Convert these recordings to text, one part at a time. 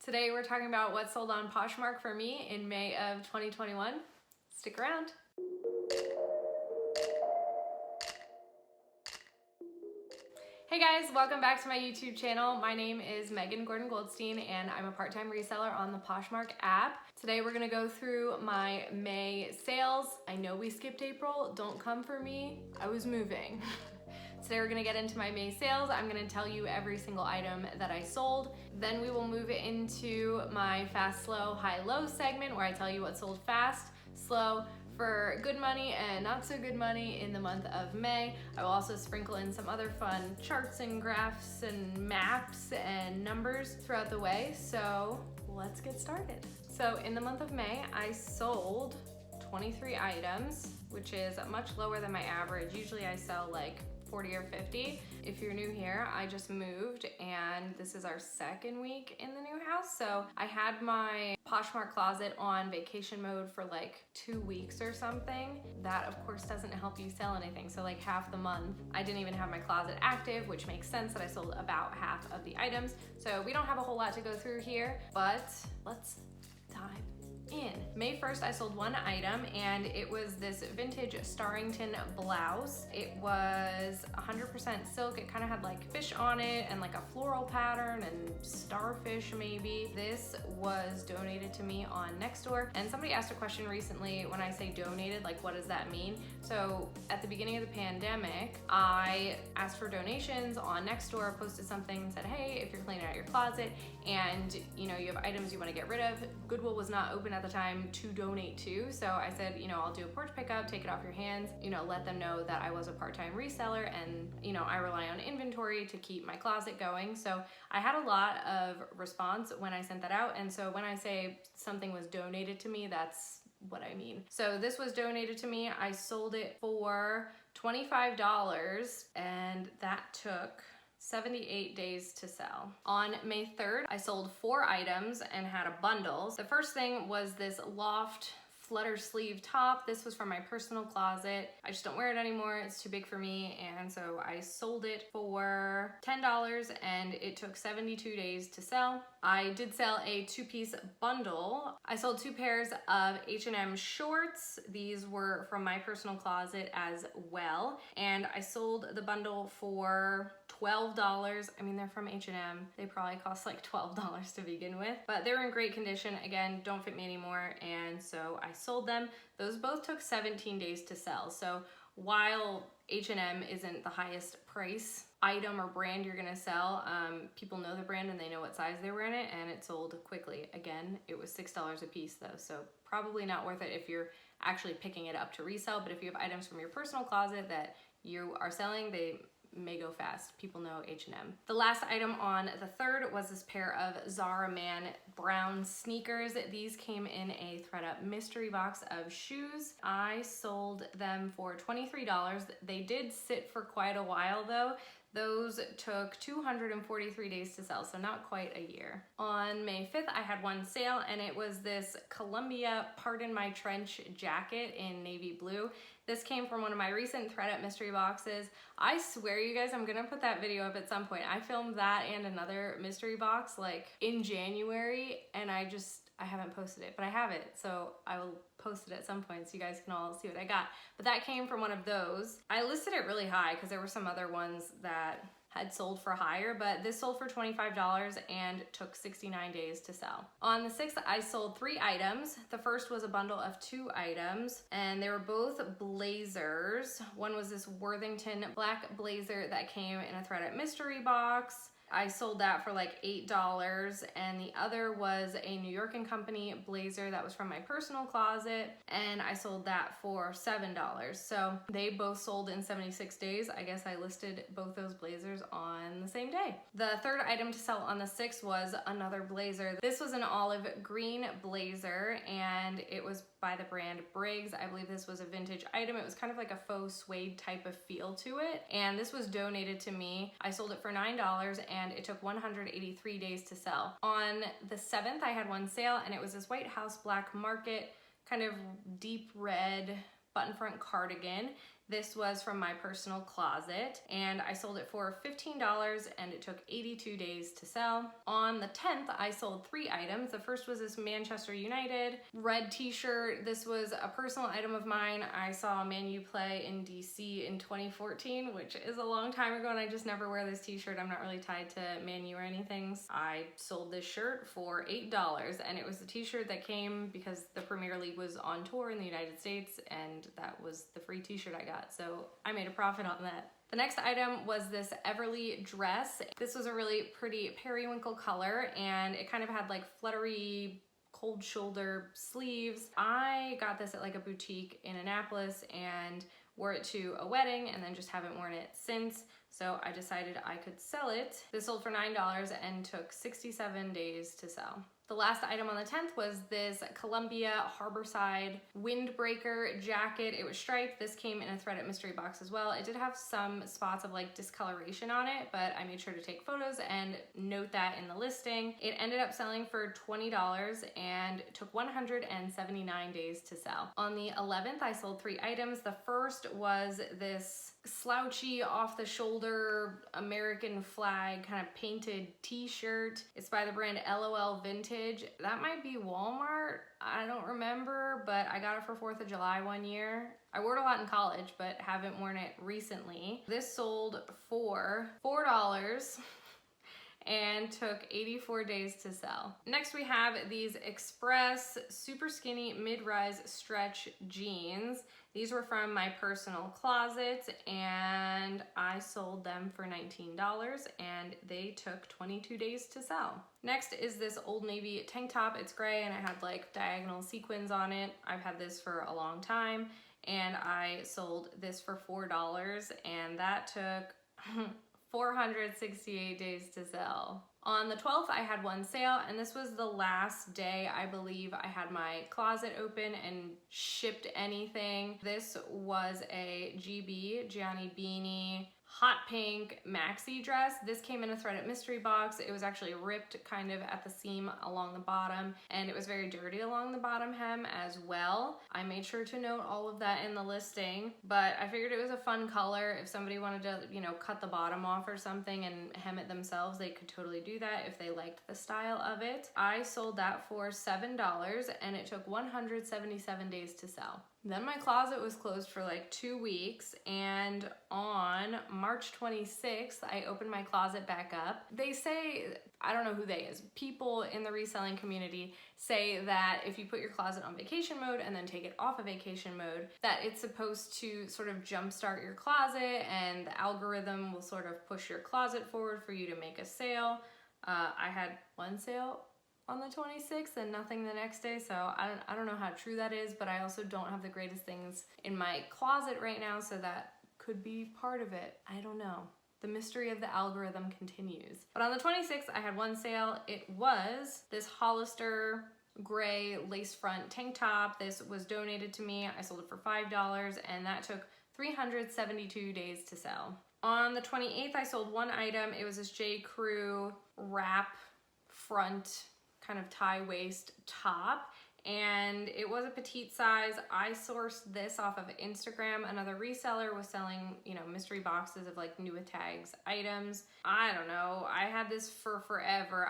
Today we're talking about what sold on Poshmark for me in May of 2021. Stick around. Hey guys, welcome back to my YouTube channel. My name is Gordon-Goldstein and I'm a part-time reseller on the Poshmark app. Today we're gonna go through my May sales. I know we skipped April, don't come for me, I was moving. Today we're gonna get into my May sales. I'm gonna tell you every single item that I sold. Then we will move into my fast, slow, high, low segment where I tell you what sold fast, slow, for good money and not so good money in the month of May. I will also sprinkle in some other fun charts and graphs and maps and numbers throughout the way. So let's get started. So in the month of May, I sold 23 items, which is much lower than my average. Usually I sell like 40 or 50. If you're new here, I just moved and this is our second week in the new house. So I had my Poshmark closet on vacation mode for like 2 weeks or something. That of course doesn't help you sell anything. So like half the month, I didn't even have my closet active, which makes sense that I sold about half of the items. So we don't have a whole lot to go through here, but let's dive in. May 1st, I sold one item and it was this vintage Starrington blouse. It was 100% silk. It kind of had like fish on it and like a floral pattern and starfish maybe. This was donated to me on Nextdoor. And somebody asked a question recently when I say donated, like what does that mean? So at the beginning of the pandemic, I asked for donations on Nextdoor, posted something and said, hey, if you're cleaning out your closet and you know you have items you want to get rid of, Goodwill was not open at the time to donate to. So I said, you know, I'll do a porch pickup, take it off your hands, you know, let them know that I was a part-time reseller and, you know, I rely on inventory to keep my closet going. So I had a lot of response when I sent that out. And so when I say something was donated to me, that's what I mean. So this was donated to me. I sold it for $25 and that took 78 days to sell. On May 3rd, I sold 4 items and had a bundle. The first thing was this loft flutter sleeve top. This was from my personal closet. I just don't wear it anymore. It's too big for me. And so I sold it for $10 and it took 72 days to sell. I did sell a 2-piece bundle. I sold 2 pairs of H&M shorts. These were from my personal closet as well. And I sold the bundle for $12. I mean, they're from H&M. They probably cost like $12 to begin with, but they were in great condition. Again, don't fit me anymore. And so I sold them. Those both took 17 days to sell. So while H&M isn't the highest price item or brand you're gonna sell, people know the brand and they know what size they were in it and it sold quickly. Again, it was $6 a piece though. So probably not worth it if you're actually picking it up to resell. But if you have items from your personal closet that you are selling, they may go fast. People know H&M. The last item on the 3rd was this pair of Zara Man brown sneakers. These came in a THREDUP mystery box of shoes. I sold them for $23. They did sit for quite a while though. Those took 243 days to sell, so not quite a year. On May 5th, I had one sale and it was this Columbia Pardon My Trench jacket in navy blue. This came from one of my recent THREDUP mystery boxes. I swear you guys, I'm gonna put that video up at some point. I filmed that and another mystery box like in January and I haven't posted it, but I have it. So I will post it at some point so you guys can all see what I got. But that came from one of those. I listed it really high because there were some other ones that had sold for higher, but this sold for $25 and took 69 days to sell. On the 6th, I sold 3 items. The first was a bundle of 2 items and they were both blazers. One was this Worthington black blazer that came in a THREDUP mystery box. I sold that for like $8 and the other was a New York & Company blazer that was from my personal closet and I sold that for $7. So they both sold in 76 days. I guess I listed both those blazers on the same day. The third item to sell on the 6th was another blazer. This was an olive green blazer and it was by the brand Briggs. I believe this was a vintage item. It was kind of like a faux suede type of feel to it. And this was donated to me. I sold it for $9 and it took 183 days to sell. On the 7th, I had one sale and it was this White House Black Market kind of deep red button front cardigan. This was from my personal closet, and I sold it for $15, and it took 82 days to sell. On the 10th, I sold 3 items. The first was this Manchester United red t-shirt. This was a personal item of mine. I saw Man U play in DC in 2014, which is a long time ago, and I just never wear this t-shirt. I'm not really tied to Man U or anything. I sold this shirt for $8, and it was the t-shirt that came because the Premier League was on tour in the United States, and that was the free t-shirt I got. So I made a profit on that. The next item was this Everly dress. This was a really pretty periwinkle color, and it kind of had like fluttery cold shoulder sleeves. I got this at like a boutique in Annapolis and wore it to a wedding and then just haven't worn it since. So I decided I could sell it. This sold for $9 and took 67 days to sell. The last item on the 10th was this Columbia Harborside windbreaker jacket. It was striped. This came in a THREDUP mystery box as well. It did have some spots of like discoloration on it, but I made sure to take photos and note that in the listing. It ended up selling for $20 and took 179 days to sell. On the 11th, I sold 3 items. The first was this slouchy off the shoulder American flag kind of painted t-shirt. It's by the brand LOL Vintage. That might be Walmart. I don't remember, but I got it for 4th of July one year. I wore it a lot in college, but haven't worn it recently. This sold for $4 and took 84 days to sell. Next we have these Express super skinny mid-rise stretch jeans. These were from my personal closet, and I sold them for $19, and they took 22 days to sell. Next is this Old Navy tank top. It's gray and it had like diagonal sequins on it. I've had this for a long time, and I sold this for $4, and that took 468 days to sell. On the 12th, I had one sale, and this was the last day I believe I had my closet open and shipped anything. This was a GB Gianni Beanie hot pink maxi dress. This came in a THREDUP mystery box. It was actually ripped kind of at the seam along the bottom, and it was very dirty along the bottom hem as well. I made sure to note all of that in the listing, but I figured it was a fun color. If somebody wanted to, you know, cut the bottom off or something and hem it themselves, they could totally do that if they liked the style of it. I sold that for $7, and it took 177 days to sell. Then my closet was closed for like 2 weeks, and on March 26th, I opened my closet back up. They say, I don't know who they is, people in the reselling community say that if you put your closet on vacation mode and then take it off of vacation mode, that it's supposed to sort of jumpstart your closet, and the algorithm will sort of push your closet forward for you to make a sale. I had one sale on the 26th and nothing the next day, so I don't know how true that is, but I also don't have the greatest things in my closet right now, so that could be part of it. I don't know. The mystery of the algorithm continues. But on the 26th, I had one sale. It was this Hollister gray lace front tank top. This was donated to me. I sold it for $5, and that took 372 days to sell. On the 28th, I sold one item. It was this J. Crew wrap front kind of tie waist top, and it was a petite size. I sourced this off of Instagram. Another reseller was selling, you know, mystery boxes of like new with tags items. I don't know, I had this for forever.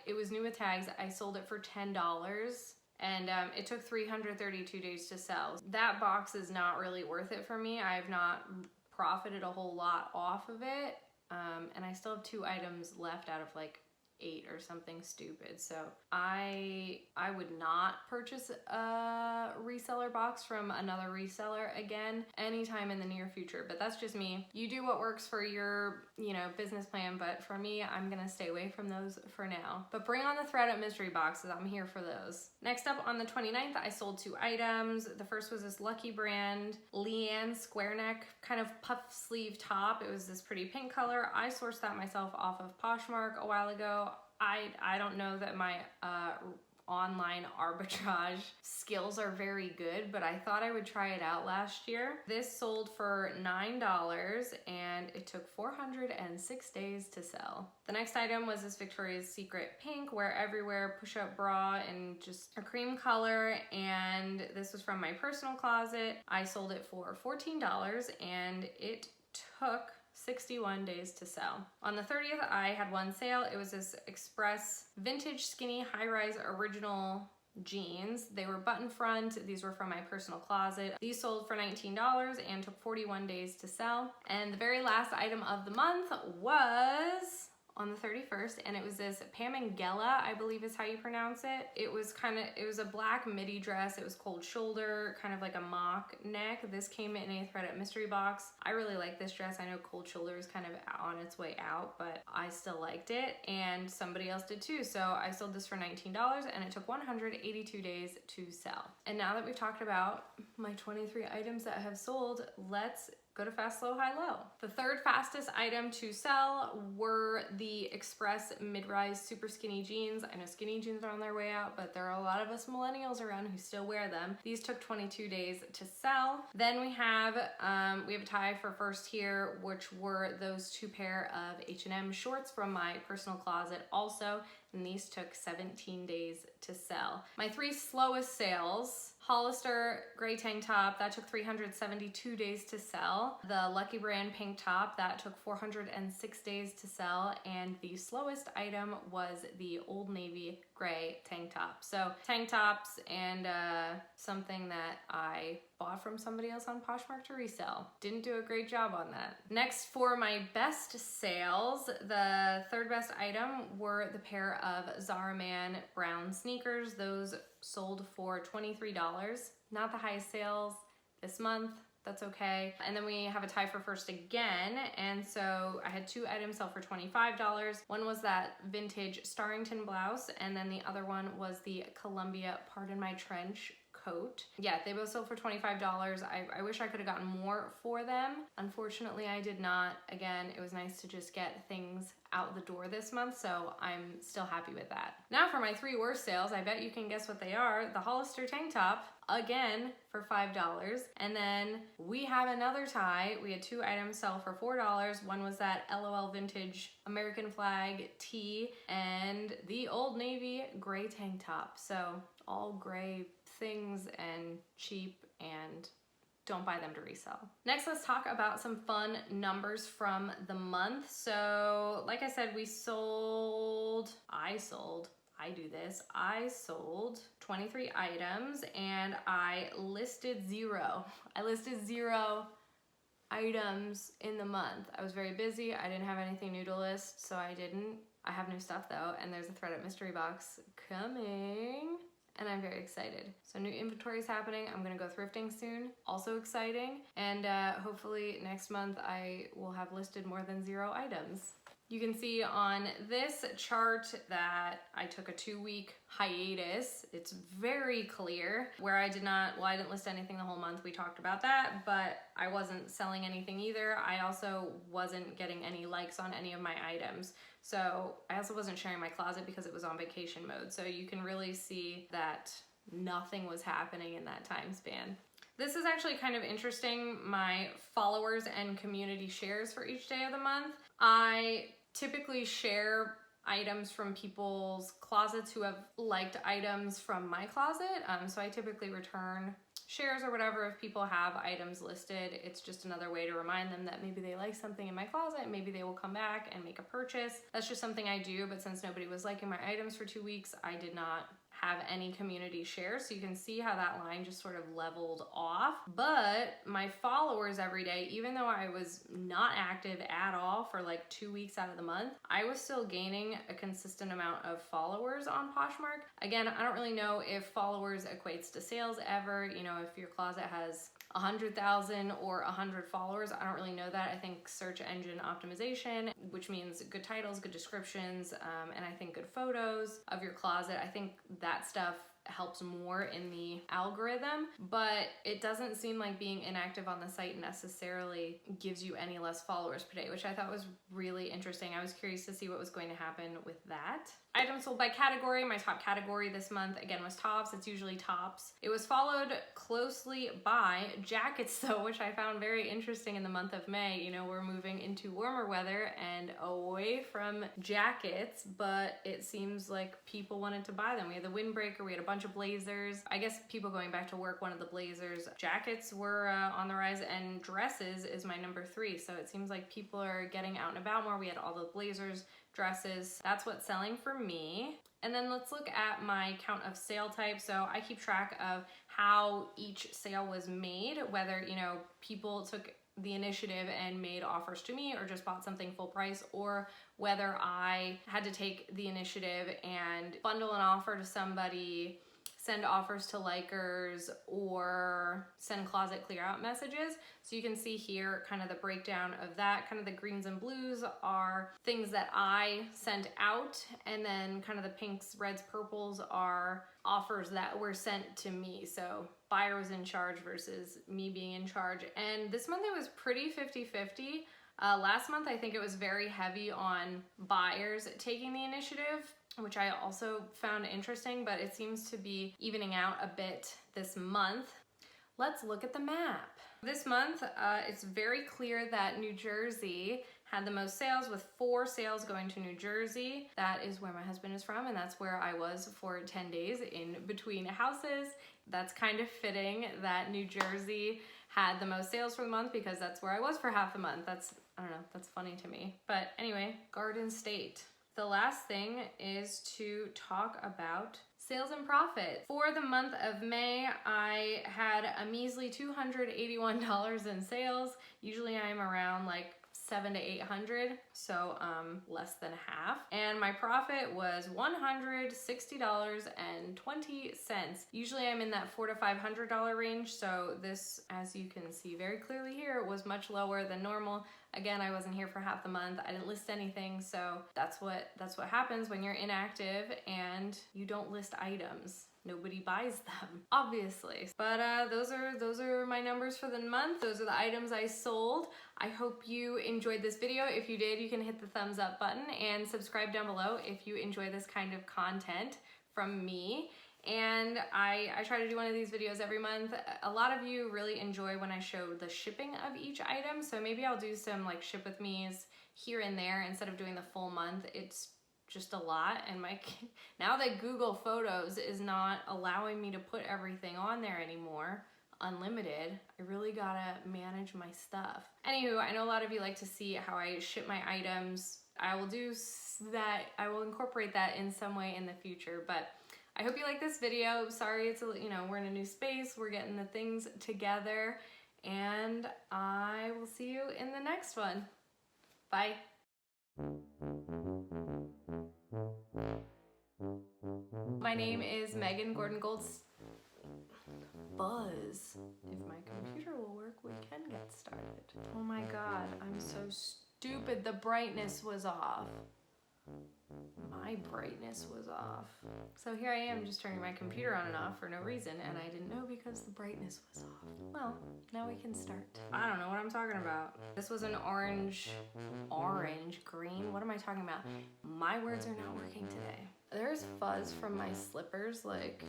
It was new with tags. I sold it for $10, and it took 332 days to sell. That box is not really worth it for me. I have not profited a whole lot off of it, and I still have 2 items left out of like 8 or something stupid. So I would not purchase a reseller box from another reseller again anytime in the near future, but that's just me. You do what works for your, you know, business plan, but for me, I'm gonna stay away from those for now. But bring on the THREDUP mystery boxes. I'm here for those. Next up, on the 29th, I sold 2 items. The first was this Lucky Brand Leanne square neck kind of puff sleeve top. It was this pretty pink color. I sourced that myself off of Poshmark a while ago. I don't know that my online arbitrage skills are very good, but I thought I would try it out last year. This sold for $9 and it took 406 days to sell. The next item was this Victoria's Secret pink Wear Everywhere push-up bra in just a cream color, and this was from my personal closet. I sold it for $14 and it took 61 days to sell. On the 30th, I had one sale. It was this Express vintage skinny high-rise original jeans. They were button front. These were from my personal closet. These sold for $19 and took 41 days to sell. And the very last item of the month was on the 31st, and it was this Pamangella, I believe is how you pronounce it. It was a black midi dress. It was cold shoulder, kind of like a mock neck. This came in a THREDUP mystery box. I really like this dress. I know cold shoulder is kind of on its way out, but I still liked it, and somebody else did too. So I sold this for $19 and it took 182 days to sell. And now that we've talked about my 23 items that have sold, let's go to fast, slow, high, low. The third fastest item to sell were the Express mid-rise super skinny jeans. I know skinny jeans are on their way out, but there are a lot of us millennials around who still wear them. These took 22 days to sell. Then we have a tie for first here, which were those two pair of H&M shorts from my personal closet also, and these took 17 days to sell. My three slowest sales: Hollister gray tank top, that took 372 days to sell. The Lucky Brand pink top, that took 406 days to sell. And the slowest item was the Old Navy gray tank top. So tank tops and something that I bought from somebody else on Poshmark to resell. Didn't do a great job on that. Next, for my best sales, the third best item were the pair of Zara Man brown sneakers. Those sold for $23. Not the highest sales this month. That's okay. And then we have a tie for first again. And so I had two items sell for $25. One was that vintage Starrington blouse, and then the other one was the Columbia Pardon My Trench coat. Yeah, they both sold for $25. I wish I could have gotten more for them. Unfortunately, I did not. Again, it was nice to just get things out the door this month, so I'm still happy with that. Now for my three worst sales, I bet you can guess what they are. The Hollister tank top, again, for $5. And then we have another tie. We had two items sell for $4. One was that LOL vintage American flag tee and the Old Navy gray tank top. So all gray things and cheap, and don't buy them to resell. Next, let's talk about some fun numbers from the month. So like I said, I sold 23 items and I listed zero. I listed 0 items in the month. I was very busy. I didn't have anything new to list, so I didn't. I have new stuff though, and there's a THREDUP mystery box coming, and I'm very excited. So new inventory is happening. I'm gonna go thrifting soon, also exciting. And hopefully next month I will have listed more than 0 items. You can see on this chart that I took a 2-week hiatus. It's very clear where I didn't list anything the whole month. We talked about that, but I wasn't selling anything either. I also wasn't getting any likes on any of my items. So I also wasn't sharing my closet because it was on vacation mode. So you can really see that nothing was happening in that time span. This is actually kind of interesting, my followers and community shares for each day of the month. I typically share items from people's closets who have liked items from my closet. So I typically return shares or whatever if people have items listed. It's just another way to remind them that maybe they like something in my closet, maybe they will come back and make a purchase. That's just something I do, but since nobody was liking my items for 2 weeks, I did not have any community shares. So you can see how that line just sort of leveled off. But my followers every day, even though I was not active at all for like 2 weeks out of the month, I was still gaining a consistent amount of followers on Poshmark. Again, I don't really know if followers equates to sales ever. You know, if your closet has 100,000 or 100 followers, I don't really know that. I think search engine optimization, which means good titles, good descriptions, and I think good photos of your closet. I think that stuff helps more in the algorithm, but it doesn't seem like being inactive on the site necessarily gives you any less followers per day, which I thought was really interesting. I was curious to see what was going to happen with that. Items sold by category. My top category this month, again, was tops. It's usually tops. It was followed closely by jackets though, which I found very interesting in the month of May. You know, we're moving into warmer weather and away from jackets, but it seems like people wanted to buy them. We had the windbreaker, we had a bunch of blazers. I guess people going back to work, one of the blazers. Jackets were on the rise, and dresses is my number 3. So it seems like people are getting out and about more. We had all the blazers, dresses. That's what's selling for me. And then let's look at my count of sale type. So I keep track of how each sale was made, whether, you know, people took the initiative and made offers to me or just bought something full price, or whether I had to take the initiative and bundle an offer to somebody, send offers to likers, or send closet clear out messages. So you can see here kind of the breakdown of that. Kind of the greens and blues are things that I sent out, and then kind of the pinks, reds, purples are offers that were sent to me. So buyer was in charge versus me being in charge. And this month it was pretty 50-50. Last month I think it was very heavy on buyers taking the initiative, which I also found interesting, but it seems to be evening out a bit this month. Let's look at the map. This month, it's very clear that New Jersey had the most sales, with 4 sales going to New Jersey. That is where my husband is from, and that's where I was for 10 days in between houses. That's kind of fitting that New Jersey had the most sales for the month, because that's where I was for half the month. That's, I don't know, that's funny to me. But anyway, Garden State. The last thing is to talk about sales and profit. For the month of May, I had a measly $281 in sales. Usually I'm around like $700 to $800, so less than half. And my profit was $160.20. Usually I'm in that $400 to $500 range, so this, as you can see very clearly here, was much lower than normal. Again, I wasn't here for half the month. I didn't list anything, so that's what happens when you're inactive and you don't list items. Nobody buys them, obviously. But those are my numbers for the month. Those are the items I sold. I hope you enjoyed this video. If you did, you can hit the thumbs up button and subscribe down below if you enjoy this kind of content from me. And I try to do one of these videos every month. A lot of you really enjoy when I show the shipping of each item, so maybe I'll do some like ship with me's here and there instead of doing the full month. It's just a lot, and now that Google Photos is not allowing me to put everything on there anymore, unlimited, I really gotta manage my stuff. Anywho, I know a lot of you like to see how I ship my items. I will do that. I will incorporate that in some way in the future, but I hope you like this video. Sorry, it's we're in a new space. We're getting the things together, and I will see you in the next one. Bye. My name is Megan Gordon-Goldstein. Buzz. If my computer will work, we can get started. Oh my God, I'm so stupid. The brightness was off. My brightness was off. So here I am just turning my computer on and off for no reason, and I didn't know because the brightness was off. Well, now we can start. I don't know what I'm talking about. This was an orange, green. What am I talking about? My words are not working today. There's fuzz from my slippers, like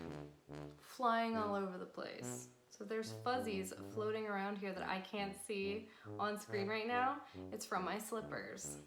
flying all over the place. So there's fuzzies floating around here that I can't see on screen right now. It's from my slippers.